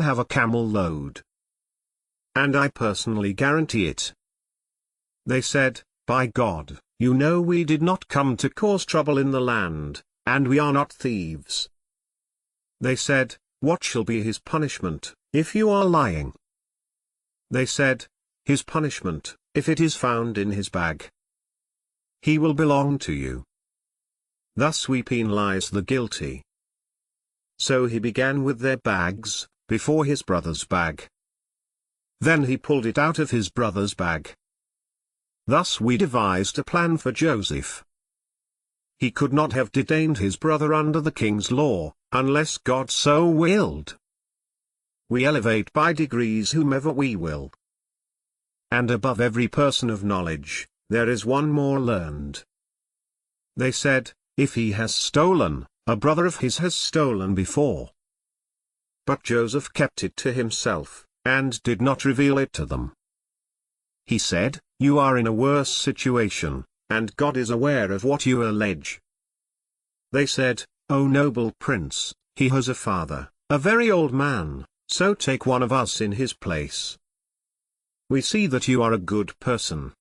have a camel load. And I personally guarantee it. They said, by God, you know we did not come to cause trouble in the land, and we are not thieves. They said, what shall be his punishment, if you are lying? They said, his punishment, if it is found in his bag. He will belong to you. Thus we penalize the guilty. So he began with their bags, before his brother's bag. Then he pulled it out of his brother's bag. Thus we devised a plan for Joseph. He could not have detained his brother under the king's law, unless God so willed. We elevate by degrees whomever we will. And above every person of knowledge, there is one more learned. They said, if he has stolen, a brother of his has stolen before. But Joseph kept it to himself, and did not reveal it to them. He said, you are in a worse situation, and God is aware of what you allege. They said, O noble prince, he has a father, a very old man, so take one of us in his place. We see that you are a good person.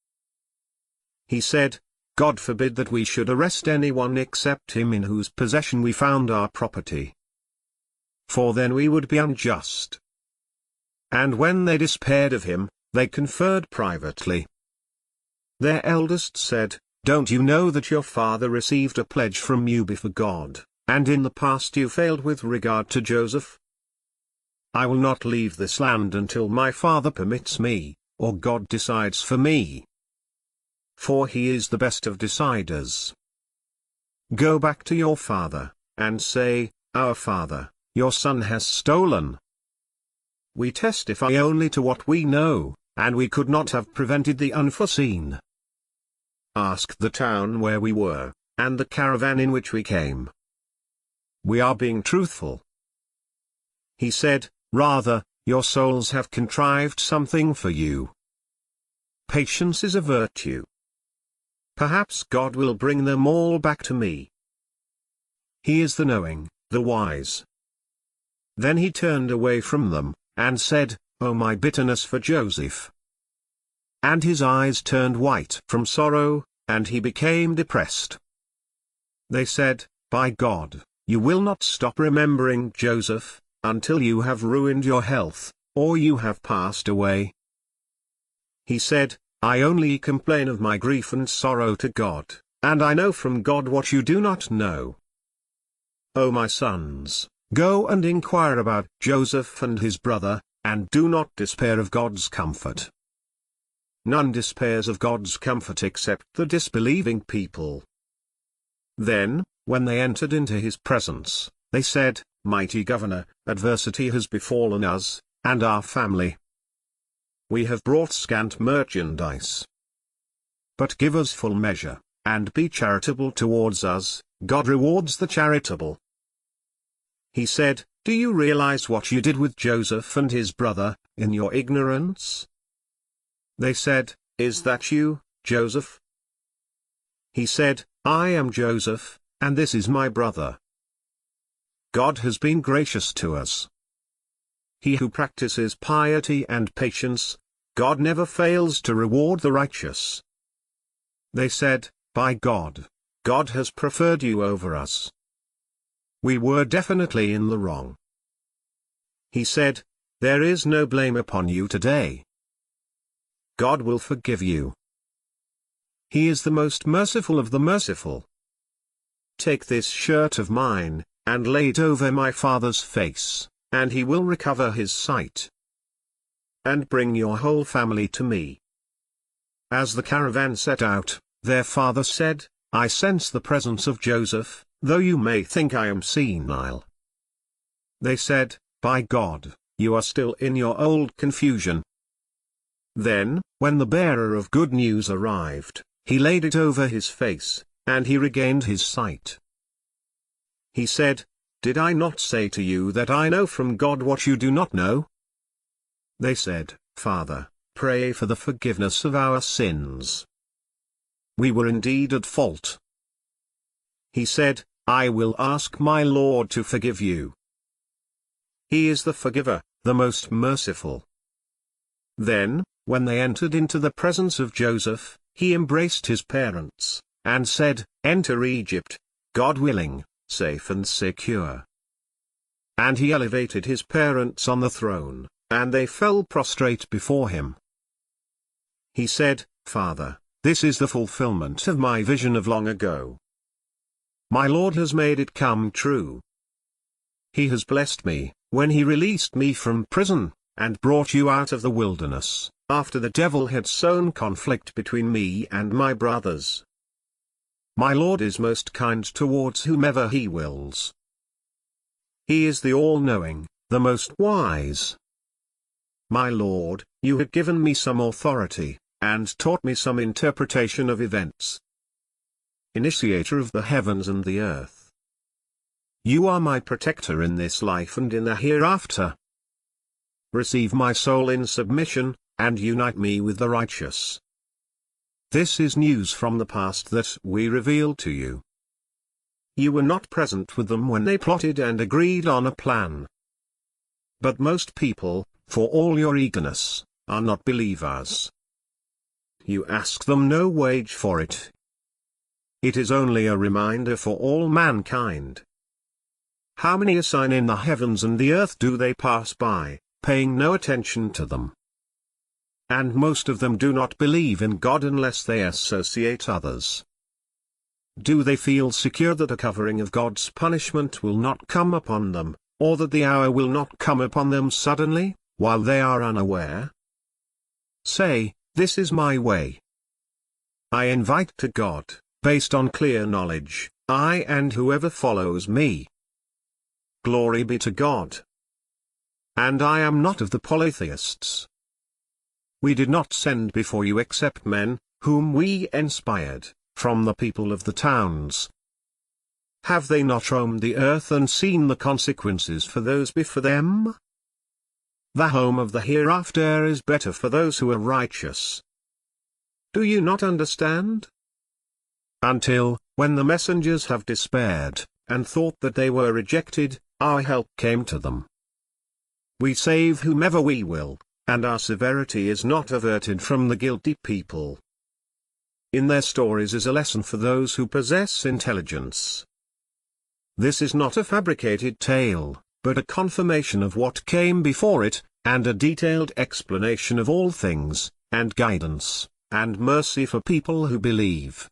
He said, God forbid that we should arrest anyone except him in whose possession we found our property. For then we would be unjust. And when they despaired of him, they conferred privately. Their eldest said, don't you know that your father received a pledge from you before God, and in the past you failed with regard to Joseph? I will not leave this land until my father permits me, or God decides for me. For he is the best of deciders. Go back to your father, and say, our father, your son has stolen. We testify only to what we know, and we could not have prevented the unforeseen. Ask the town where we were, and the caravan in which we came. We are being truthful. He said, rather, your souls have contrived something for you. Patience is a virtue. Perhaps God will bring them all back to me. He is the knowing, the wise. Then he turned away from them, and said, O my bitterness for Joseph. And his eyes turned white from sorrow, and he became depressed. They said, by God, you will not stop remembering Joseph, until you have ruined your health, or you have passed away. He said, I only complain of my grief and sorrow to God, and I know from God what you do not know. O my sons, go and inquire about Joseph and his brother, and do not despair of God's comfort. None despairs of God's comfort except the disbelieving people. Then, when they entered into his presence, they said, Mighty Governor, adversity has befallen us, and our family. We have brought scant merchandise. But give us full measure, and be charitable towards us, God rewards the charitable. He said, do you realize what you did with Joseph and his brother, in your ignorance? They said, is that you, Joseph? He said, I am Joseph, and this is my brother. God has been gracious to us. He who practices piety and patience, God never fails to reward the righteous. They said, by God, God has preferred you over us. We were definitely in the wrong. He said, there is no blame upon you today. God will forgive you. He is the most merciful of the merciful. Take this shirt of mine, and lay it over my father's face, and he will recover his sight. And bring your whole family to me. As the caravan set out, their father said, I sense the presence of Joseph, though you may think I am senile. They said, by God, you are still in your old confusion. Then, when the bearer of good news arrived, he laid it over his face, and he regained his sight. He said, did I not say to you that I know from God what you do not know? They said, Father, pray for the forgiveness of our sins. We were indeed at fault. He said, I will ask my Lord to forgive you. He is the forgiver, the most merciful. Then, when they entered into the presence of Joseph, he embraced his parents, and said, "Enter Egypt, God willing, safe and secure." And he elevated his parents on the throne, and they fell prostrate before him. He said, "Father, this is the fulfillment of my vision of long ago. My Lord has made it come true. He has blessed me, when he released me from prison, and brought you out of the wilderness, after the devil had sown conflict between me and my brothers. My Lord is most kind towards whomever he wills. He is the all-knowing, the most wise. My Lord, you have given me some authority, and taught me some interpretation of events. Initiator of the heavens and the earth. You are my protector in this life and in the hereafter. Receive my soul in submission, and unite me with the righteous. This is news from the past that we reveal to you. You were not present with them when they plotted and agreed on a plan. But most people, for all your eagerness, are not believers. You ask them no wage for it. It is only a reminder for all mankind. How many a sign in the heavens and the earth do they pass by, paying no attention to them? And most of them do not believe in God unless they associate others. Do they feel secure that a covering of God's punishment will not come upon them, or that the hour will not come upon them suddenly, while they are unaware? Say, this is my way. I invite to God, based on clear knowledge, I and whoever follows me. Glory be to God. And I am not of the polytheists. We did not send before you except men, whom we inspired, from the people of the towns. Have they not roamed the earth and seen the consequences for those before them? The home of the hereafter is better for those who are righteous. Do you not understand? Until, when the messengers have despaired, and thought that they were rejected, our help came to them. We save whomever we will, and our severity is not averted from the guilty people. In their stories is a lesson for those who possess intelligence. This is not a fabricated tale, but a confirmation of what came before it, and a detailed explanation of all things, and guidance, and mercy for people who believe.